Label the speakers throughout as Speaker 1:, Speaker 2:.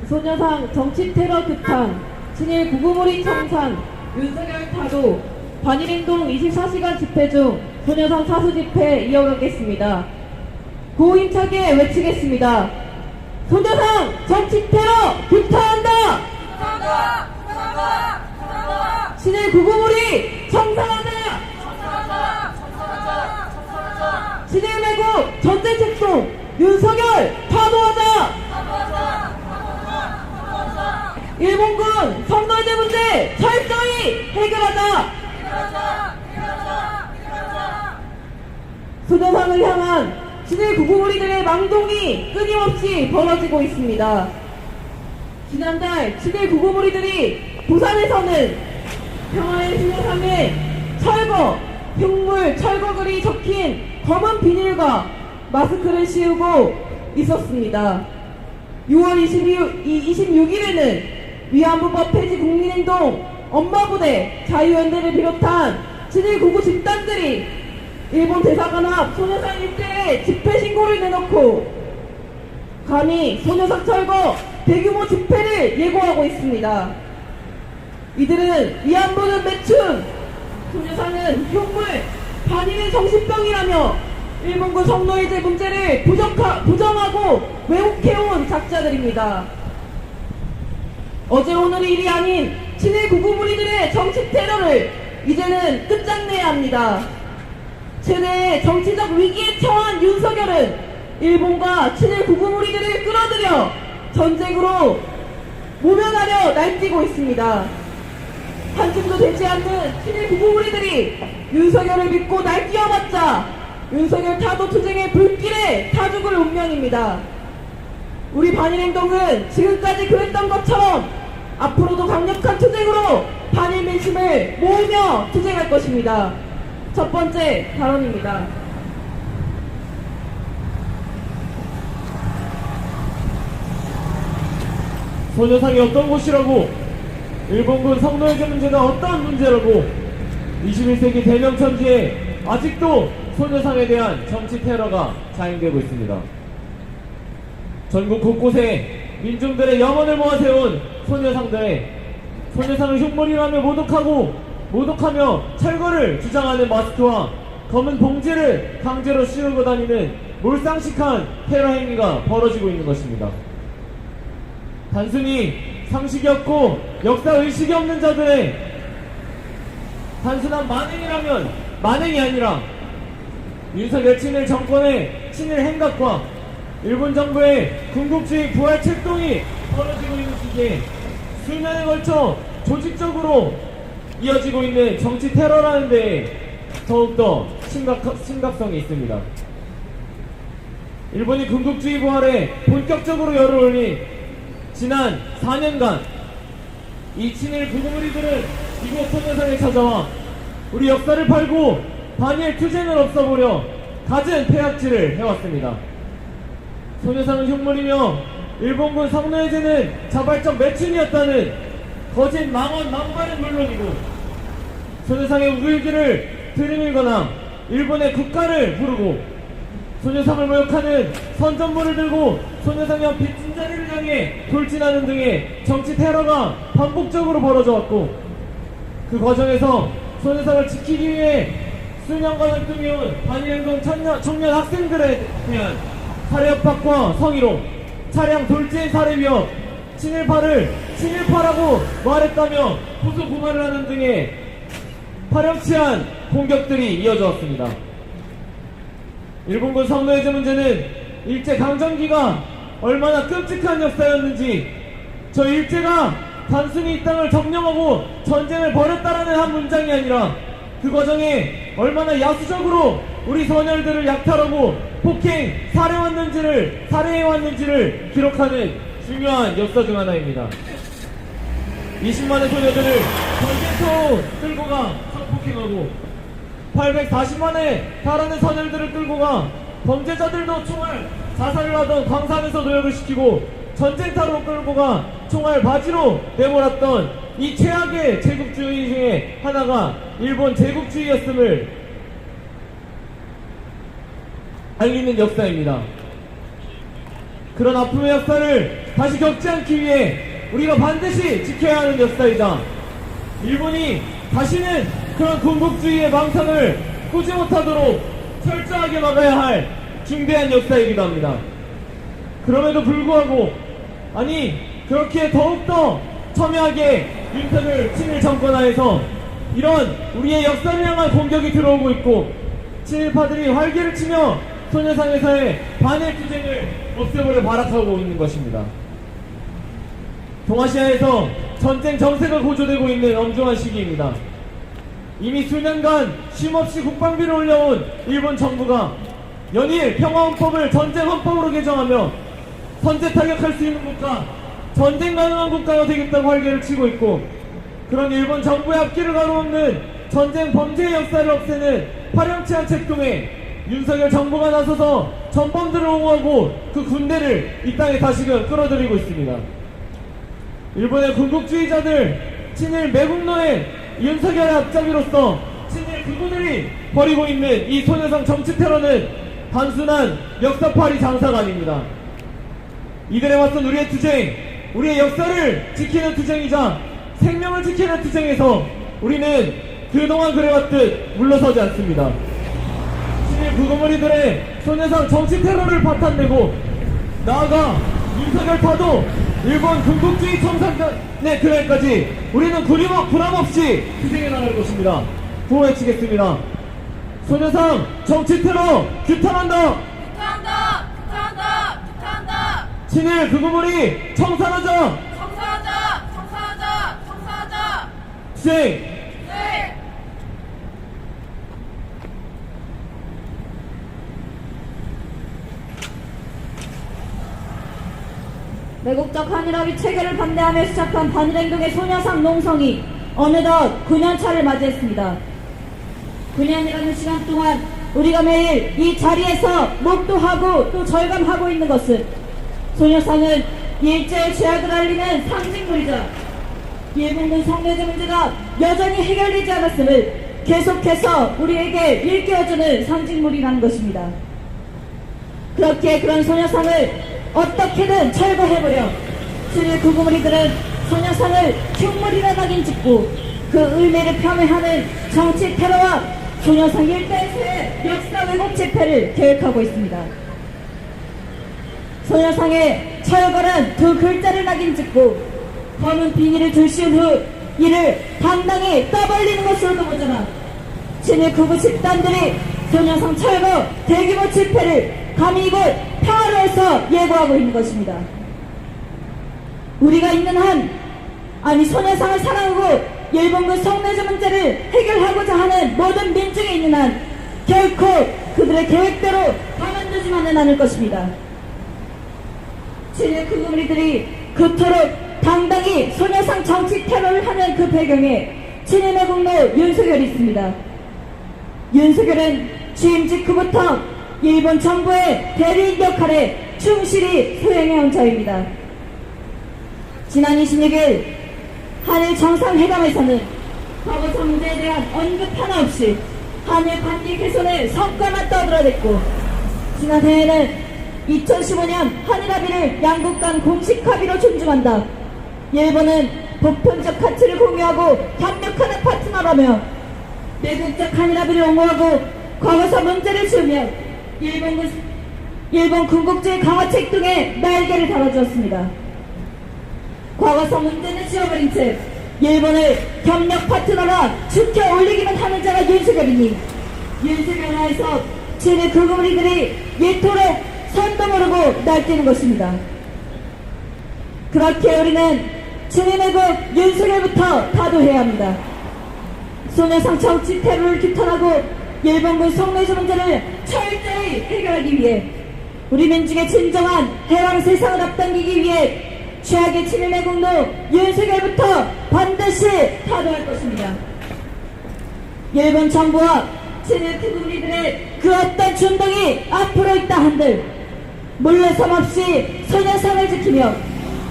Speaker 1: 소녀상 정치 테러 규탄, 친일 구구몰이 청산, 윤석열 타도, 반일행동 24시간 집회 중 소녀상 사수 집회 이어가겠습니다. 구호 힘차게 외치겠습니다. 소녀상 정치 테러 규탄한다!
Speaker 2: 규탄한다! 규탄한다! 규탄한다!
Speaker 1: 친일 구구몰이 청산한다!
Speaker 2: 청산한다! 청산한다! 청산한다!
Speaker 1: 친일 매국 전쟁 책송 윤석열 타도하자!
Speaker 2: 타도하자! 타도하자! 타도하자!
Speaker 1: 일본군 성노예제 문제 철저히 해결하자!
Speaker 2: 해결하자! 해결하자! 해결하자!
Speaker 1: 소녀상을 향한 친일 구구몰이들의 망동이 끊임없이 벌어지고 있습니다. 지난달 친일 구구몰이들이 부산에서는 평화의 소녀상에 철거, 흉물, 철거글이 적힌 검은 비닐과 마스크를 씌우고 있었습니다. 6월 26일에는 위안부법 폐지 국민행동, 엄마부대, 자유연대를 비롯한 친일 구구 집단들이 일본 대사관 앞 소녀상 일대에 집회 신고를 내놓고 감히 소녀상 철거 대규모 집회를 예고하고 있습니다. 이들은 위안부는 매춘, 소녀상은 흉물, 반일은 정신병이라며 일본군 성노예제 문제를 부정하고 왜곡해온 작자들입니다. 어제 오늘의 일이 아닌 친일 구구무리들의 정치 테러를 이제는 끝장내야 합니다. 최대의 정치적 위기에 처한 윤석열은 일본과 친일 구구무리들을 끌어들여 전쟁으로 모면하려 날뛰고 있습니다. 한줌도 되지 않는 친일 구구무리들이 윤석열을 믿고 날뛰어봤자 윤석열 타도 투쟁의 불길에 타 죽을 운명입니다. 우리 반일행동은 지금까지 그랬던 것처럼 앞으로도 강력한 투쟁으로 반일 민심을 모으며 투쟁할 것입니다. 첫 번째 발언입니다.
Speaker 3: 소녀상이 어떤 곳이라고, 일본군 성노예제 문제가 어떤 문제라고, 21세기 대명천지에 아직도 소녀상에 대한 정치 테러가 자행되고 있습니다. 전국 곳곳에 민중들의 영혼을 모아세운 소녀상을 흉물이라며 모독하며 철거를 주장하는 마스크와 검은 봉지를 강제로 씌우고 다니는 몰상식한 테러 행위가 벌어지고 있는 것입니다. 단순히 상식이 없고 역사의식이 없는 자들의 단순한 만행이라면 만행이 아니라 윤석열 친일 정권의 친일 행각과 일본 정부의 군국주의 부활 책동이 벌어지고 있는 시기에 수년에 걸쳐 조직적으로 이어지고 있는 정치 테러라는 데에 더욱더 심각성이 있습니다. 일본이 군국주의 부활에 본격적으로 열을 올린 지난 4년간 이 친일 구구무리들은 이곳 소녀상에 찾아와 우리 역사를 팔고 반일 투쟁을 없애보려 갖은 폐악질을 해왔습니다. 소녀상은 흉물이며 일본군 성노예제는 자발적 매춘이었다는 거짓 망발은 물론이고 소녀상의 우길기를 들이밀거나 일본의 국가를 부르고 소녀상을 모욕하는 선전물을 들고 소녀상 옆 빚진자리를 향해 돌진하는 등의 정치 테러가 반복적으로 벌어져왔고 그 과정에서 소녀상을 지키기 위해 수년간 활동해온 반일행동 청년 학생들에 대한 살해 협박과 성희롱, 차량 돌진 살해 위협, 친일파라고 말했다며 고소 고발을 하는 등의 파렴치한 공격들이 이어져 왔습니다. 일본군 성노예제 문제는 일제강점기가 얼마나 끔찍한 역사였는지 저 일제가 단순히 이 땅을 점령하고 전쟁을 벌였다라는 한 문장이 아니라 그 과정에 얼마나 야수적으로 우리 소녀들을 약탈하고 폭행, 살해해왔는지를 기록하는 중요한 역사 중 하나입니다. 20만의 소녀들을 전쟁터로 끌고 가 성폭행하고 840만에 달하는 소녀들을 끌고 가 범죄자들도 총알 자살을 하던 광산에서 노역을 시키고 전쟁터로 끌고 가 총알 바지로 내몰았던 이 최악의 제국주의 중에 하나가 일본 제국주의였음을 알리는 역사입니다. 그런 아픔의 역사를 다시 겪지 않기 위해 우리가 반드시 지켜야 하는 역사이다. 일본이 다시는 그런 군국주의의 망상을 꾸지 못하도록 철저하게 막아야 할 중대한 역사이기도 합니다. 그럼에도 불구하고, 아니 그렇게 더욱더 첨예하게 윤석열 친일 정권하에서 이런 우리의 역사를 향한 공격이 들어오고 있고, 친일파들이 활개를 치며 소녀상에서의 반일 투쟁을 없애버려 발악하고 있는 것입니다. 동아시아에서 전쟁 정세가 고조되고 있는 엄중한 시기입니다. 이미 수년간 쉼없이 국방비를 올려온 일본 정부가 연일 평화헌법을 전쟁헌법으로 개정하며 선제 타격할 수 있는 국가, 전쟁 가능한 국가가 되겠다고 활개를 치고 있고, 그런 일본 정부의 앞길을 가로막는 전쟁 범죄의 역사를 없애는 파렴치한 책동에 윤석열 정부가 나서서 전범들을 옹호하고 그 군대를 이 땅에 다시금 끌어들이고 있습니다. 일본의 군국주의자들, 친일 매국노의 윤석열의 앞잡이로서 친일 극우들이 벌이고 있는 이 소녀상 정치 테러는 단순한 역사파리 장사가 아닙니다. 이들에 맞선 우리의 투쟁, 우리의 역사를 지키는 투쟁이자 생명을 지키는 투쟁에서 우리는 그동안 그래왔듯 물러서지 않습니다. 친일 구구머리들의 소녀상 정치 테러를 바탕내고, 나아가 윤석열파도 일본 군국주의 청산의 그날까지 우리는 구람없이 투쟁해 나갈 것입니다. 구호 외치겠습니다. 소녀상 정치 테러 규탄한다.
Speaker 2: 규탄한다! 규탄한다! 규탄한다!
Speaker 3: 친일 구구머리 청산하자.
Speaker 2: 청산하자! 청산하자! 청산하자!
Speaker 3: 투쟁.
Speaker 2: 네!
Speaker 4: 매국적 한일합의 체계를 반대하며 시작한 반일행동의 소녀상 농성이 어느덧 9년차를 맞이했습니다. 9년이라는 시간 동안 우리가 매일 이 자리에서 목도하고 또 절감하고 있는 것은, 소녀상은 일제의 죄악을 알리는 상징물이자 일본군 성내제 문제가 여전히 해결되지 않았음을 계속해서 우리에게 일깨워주는 상징물이라는 것입니다. 그렇게 그런 소녀상을 어떻게든 철거해버려 친일 구구머리들은 소녀상을 흉물이라 낙인 찍고 그 의미를 폄훼하는 정치 테러와 소녀상 일대에서의 역사 왜곡 집회를 계획하고 있습니다. 소녀상의 철거란 두 글자를 낙인 찍고 검은 비닐을 둘씌운 후 이를 당당히 떠벌리는 것으로도 모자라 친일 구구 집단들이 소녀상 철거 대규모 집회를 감히 이곳 평화로에서 예고하고 있는 것입니다. 우리가 있는 한, 아니 소녀상을 사랑하고 일본군 성내제 문제를 해결하고자 하는 모든 민중이 있는 한 결코 그들의 계획대로 가만두지만은 않을 것입니다. 친일 구구머리들이 그토록 당당히 소녀상 정치 테러를 하는 그 배경에 친일 매국노 윤석열이 있습니다. 윤석열은 취임 직후부터 일본 정부의 대리인 역할에 충실히 수행해온 자입니다. 지난 26일 한일 정상회담에서는 과거사 문제에 대한 언급 하나 없이 한일 관계 개선의 성과만 떠들어댔고, 지난해에는 2015년 한일 합의를 양국 간 공식 합의로 존중한다, 일본은 보편적 가치를 공유하고 협력하는 파트너라며 내국적 한일 합의를 옹호하고 과거사 문제를 지우며 일본 군국주의 강화책 등의 날개를 달아주었습니다. 과거사 문제는 지워버린 채 일본을 협력 파트너라 죽여 올리기만 하는 자가 윤석열이니, 윤석열 하에서 친일 구구머리들이 이토록 선도 모르고 날뛰는 것입니다. 그렇게 우리는 친일 매국 윤석열부터 타도해야 합니다. 소녀상 정치 테러를 규탄하고 일본군 성내제 문제를 철저히 해결하기 위해 우리 민중의 진정한 해방 세상을 앞당기기 위해 최악의 친일 매국노 윤석열부터 반드시 타도할 것입니다. 일본 정부와 친일 구구머리들의 그 어떤 준동이 앞으로 있다 한들 물러섬 없이 소녀상을 지키며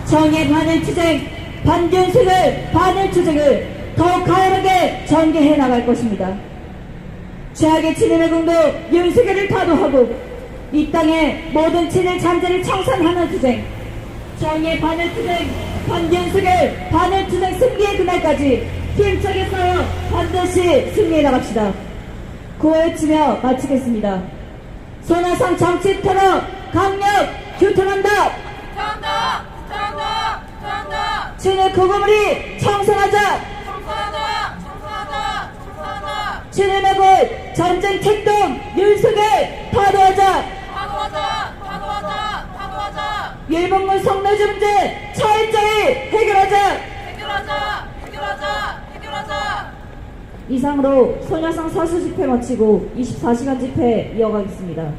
Speaker 4: 정의 반일 투쟁, 반윤석열 반일 투쟁을 더욱 가열하게 전개해 나갈 것입니다. 최악의 친일 매국노 윤석열을 타도하고 이 땅의 모든 친일 잔재를 청산하는 투쟁, 정의 바늘투쟁, 반윤석열 바늘투쟁 승리의 그날까지 힘차게 싸워 반드시 승리해 나갑시다. 고해치며 마치겠습니다. 손해상 정치 테러 강력 규탄한다.
Speaker 2: 규탄한다. 규탄한다. 규탄한다.
Speaker 4: 친일 구구물이 청산하자.
Speaker 2: 청소하자. 청소하자. 청소하자.
Speaker 4: 친일 매골 전쟁 책동 윤석열 파도하자.
Speaker 2: 파도하자. 파도하자. 파도하자.
Speaker 4: 일본군 성노조 문제 철저히 해결하자.
Speaker 2: 해결하자. 해결하자. 해결하자.
Speaker 4: 이상으로 소녀상 사수 집회 마치고 24시간 집회 이어가겠습니다.